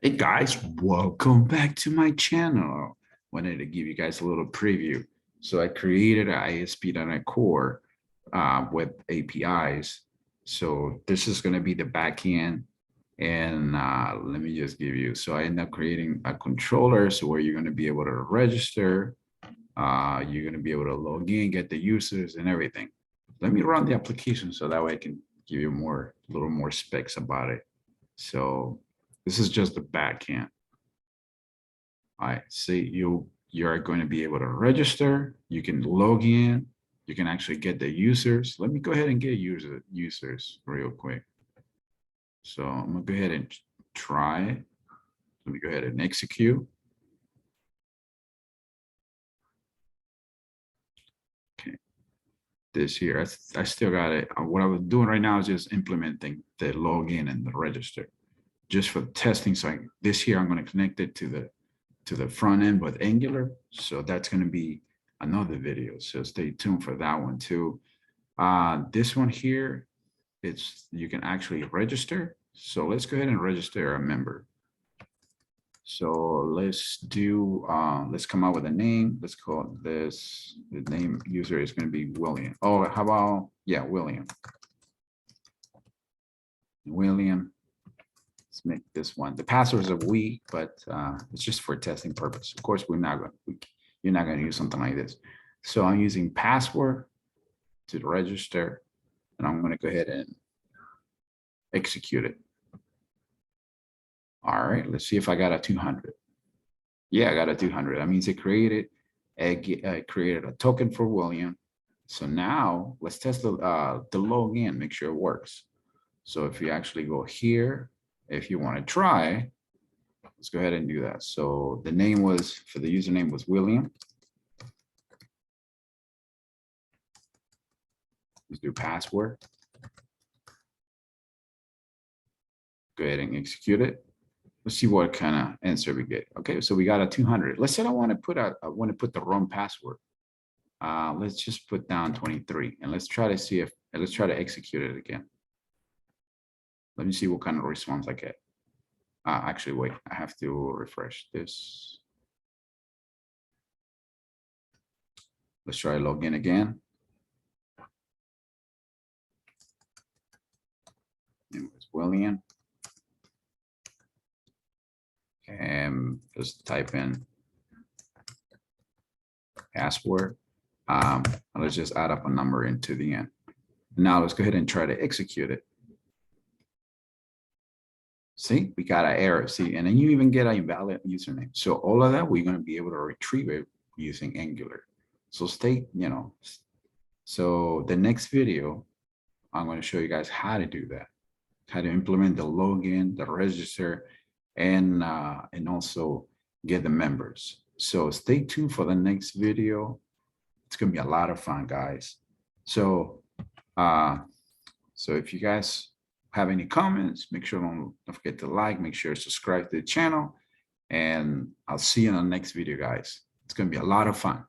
Hey guys, welcome back to my channel. Wanted to give you guys a little preview. So I created an Aspnetcore core with APIs. So this is going to be the backend. And let me just give you, so I end up creating a controller. So where you're going to be able to register, you're going to be able to log in, get the users and everything. Let me run the application so that way I can give you a little more specs about it. So this is just the back end. All right, see, you're going to be able to register. You can log in. You can actually get the users. Let me go ahead and get users real quick. So I'm gonna go ahead and try it. Let me go ahead and execute. Okay, this here, I still got it. What I was doing right now is just implementing the login and the register, just for testing. So this here, I'm going to connect it to the front end with Angular. So that's going to be another video. So stay tuned for that one too. This one here, you can actually register. So let's go ahead and register a member. So let's come up with a name. Let's call this, the name user is going to be William. Oh, how about, yeah, William. Let's make this one. The passwords are weak, but it's just for testing purpose. Of course, you're not going to use something like this. So I'm using password to register, and I'm going to go ahead and execute it. All right, let's see if I got a 200. Yeah, I got a 200. That means it created a token for William. So now let's test the login, make sure it works. So if you actually go here, if you want to try, let's go ahead and do that. So the name was, for the username was William. Let's do password. Go ahead and execute it. Let's see what kind of answer we get. Okay, so we got a 200. Let's say I want to put the wrong password. Let's just put down 23, and let's try to execute it again. Let me see what kind of response I get. Actually, wait, I have to refresh this. Let's try login again. It was William. And just type in password. Let's just add up a number into the end. Now let's go ahead and try to execute it. See, we got an error. See, and then you even get an invalid username. So all of that, we're going to be able to retrieve it using Angular. So so the next video, I'm going to show you guys how to do that, how to implement the login, the register, and also get the members. So stay tuned for the next video. It's going to be a lot of fun, guys. So, so if you guys have any comments, make sure don't forget to like, make sure to subscribe to the channel, and I'll see you in the next video, guys. It's going to be a lot of fun.